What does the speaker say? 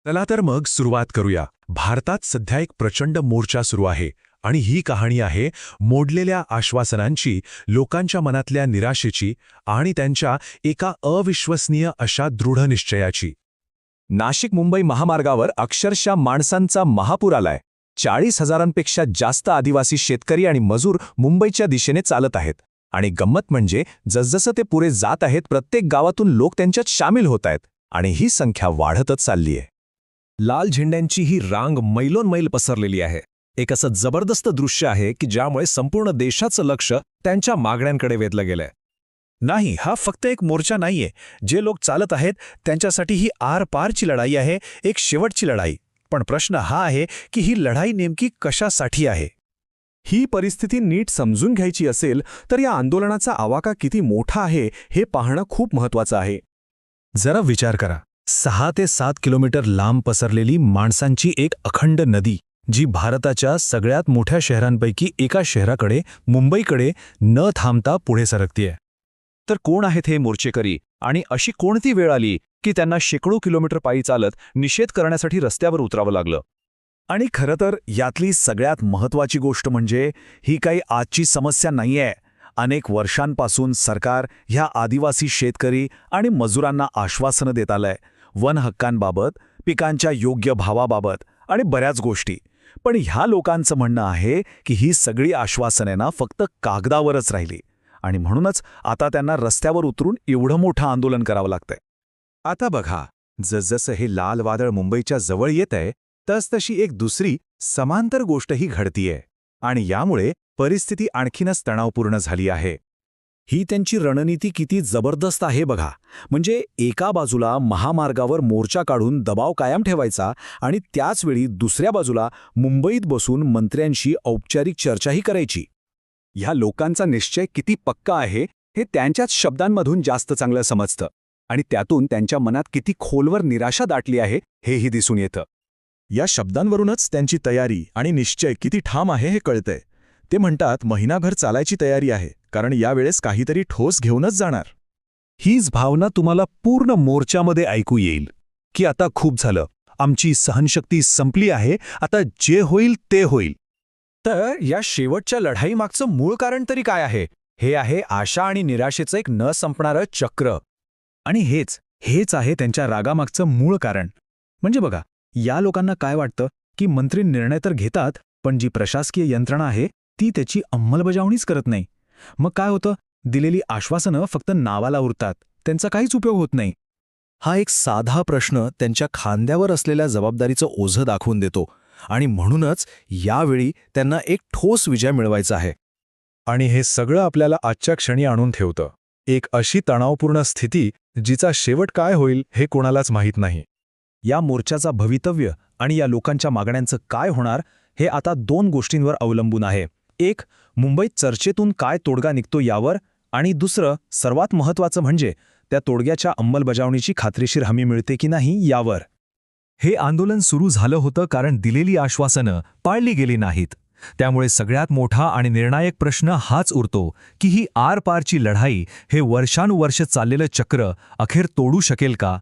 चला तर मग सुरुवात करूया. भारतात सध्या एक प्रचंड मोर्चा सुरू आहे आणि ही कहाणी आहे मोडलेल्या आश्वासनांची, लोकांच्या मनातल्या निराशेची आणि त्यांच्या एका अविश्वसनीय अशा दृढ निश्चयाची. नाशिक मुंबई महामार्गावर अक्षरशः माणसांचा महापूर आलाय. 40,000पेक्षा जास्त आदिवासी शेतकरी आणि मजूर मुंबईच्या दिशेने चालत आहेत. आणि गंमत म्हणजे जसजसं ते पुढे जात आहेत, प्रत्येक गावातून लोक त्यांच्यात सामील होत आहेत आणि ही संख्या वाढतच चालली आहे. लाल झेंड्यांची ही रांग मैलोनमैल पसरलेली आहे. एक असं जबरदस्त दृश्य आहे की ज्यामुळे संपूर्ण देशाचं लक्ष त्यांच्या मागण्यांकडे वेधलं गेलंय. नाही, हा फक्त एक मोर्चा नाहीये. जे लोक चालत आहेत त्यांच्यासाठी ही आरपारची लढाई आहे, एक शेवटची लढाई. पण प्रश्न हा आहे की ही लढाई नेमकी कशासाठी आहे. ही परिस्थिती नीट समजून घ्यायची असेल तर या आंदोलनाचा आवाका किती मोठा आहे हे पाहणं खूप महत्त्वाचं आहे. जरा विचार करा, 6 ते 7 किलोमीटर लांब पसरलेली माणसांची एक अखंड नदी, जी भारताच्या सगळ्यात मोठ्या शहरांपैकी एका शहराकडे, मुंबईकडे न थांबता पुढे सरकतीये. तर कोण आहेत हे मोर्चेकरी आणि अशी कोणती वेळ आली की त्यांना शेकडो किलोमीटर पायी चालत निषेध करण्यासाठी रस्त्यावर उतरावं लागलं? आणि खरं तर यातली सगळ्यात महत्त्वाची गोष्ट म्हणजे ही काही आजची समस्या नाहीये. अनेक वर्षांपासून सरकार ह्या आदिवासी शेतकरी आणि मजुरांना आश्वासनं देत आलंय, वन हक्कांबाबत, पिकांच्या योग्य भावाबाबत आणि बऱ्याच गोष्टी. पण ह्या लोकांचं म्हणणं आहे की ही सगळी आश्वासने ना फक्त कागदावरच राहिली आणि म्हणूनच आता त्यांना रस्त्यावर उतरून एवढं मोठं आंदोलन करावं लागतंय. आता बघा, जसजसं हे लाल वादळ मुंबईच्या जवळ येतंय तसतशी एक दुसरी समांतर गोष्टही घडतीये आणि यामुळे परिस्थिती आणखीनच तणावपूर्ण झाली आहे. ही त्यांची रणनीती किती जबरदस्त आहे बघा. म्हणजे एका बाजूला महामार्गावर मोर्चा काढून दबाव कायम ठेवायचा आणि त्याचवेळी दुसऱ्या बाजूला मुंबईत बसून मंत्र्यांशी औपचारिक चर्चाही करायची. ह्या लोकांचा निश्चय किती पक्का आहे हे त्यांच्याच शब्दांमधून जास्त चांगलं समजतं आणि त्यातून त्यांच्या मनात किती खोलवर निराशा दाटली आहे हेही दिसून येतं. या शब्दांवरूनच त्यांची तयारी आणि निश्चय किती ठाम आहे हे कळतंय. ते म्हणतात महिनाभर चालायची तयारी आहे, कारण यावेळेस काहीतरी ठोस घेऊनच जाणार. हीच भावना तुम्हाला पूर्ण मोर्चामध्ये ऐकू येईल की आता खूप झालं, आमची सहनशक्ती संपली आहे, आता जे होईल ते होईल. तर या शेवटच्या लढाईमागचं मूळ कारण तरी काय आहे? हे आहे आशा आणि निराशेचं एक न संपणारं चक्र. आणि हेच आहे त्यांच्या रागामागचं मूळ कारण. म्हणजे बघा, या लोकांना काय वाटतं की मंत्री निर्णय तर घेतात, पण जी प्रशासकीय यंत्रणा आहे ती त्याची अंमलबजावणीच करत नाही. मग काय होतं? दिलेली आश्वासनं फक्त नावाला उरतात, त्यांचा काहीच उपयोग होत नाही. हा एक साधा प्रश्न त्यांच्या खांद्यावर असलेल्या जबाबदारीचं ओझं दाखवून देतो आणि म्हणूनच यावेळी त्यांना एक ठोस विजय मिळवायचा आहे. आणि हे सगळं आपल्याला आजच्या क्षणी आणून ठेवतं. एक अशी तणावपूर्ण स्थिती जिचा शेवट काय होईल हे कोणालाच माहीत नाही. या मोर्चाचा भवितव्य आणि या लोकांच्या मागण्यांचं काय होणार हे आता 2 गोष्टींवर अवलंबून आहे. एक, मुंबईत चर्चेतून काय तोडगा निघतो यावर, आणि दुसरं, सर्वात महत्त्वाचं म्हणजे त्या तोडग्याच्या अंमलबजावणीची खात्रीशीर हमी मिळते की नाही यावर. हे आंदोलन सुरू झालं होतं कारण दिलेली आश्वासनं पाळली गेली नाहीत. त्यामुळे सगळ्यात मोठा आणि निर्णायक प्रश्न हाच उरतो की ही आरपारची लढाई, हे वर्षानुवर्ष चाललेलं चक्र अखेर तोडू शकेल का?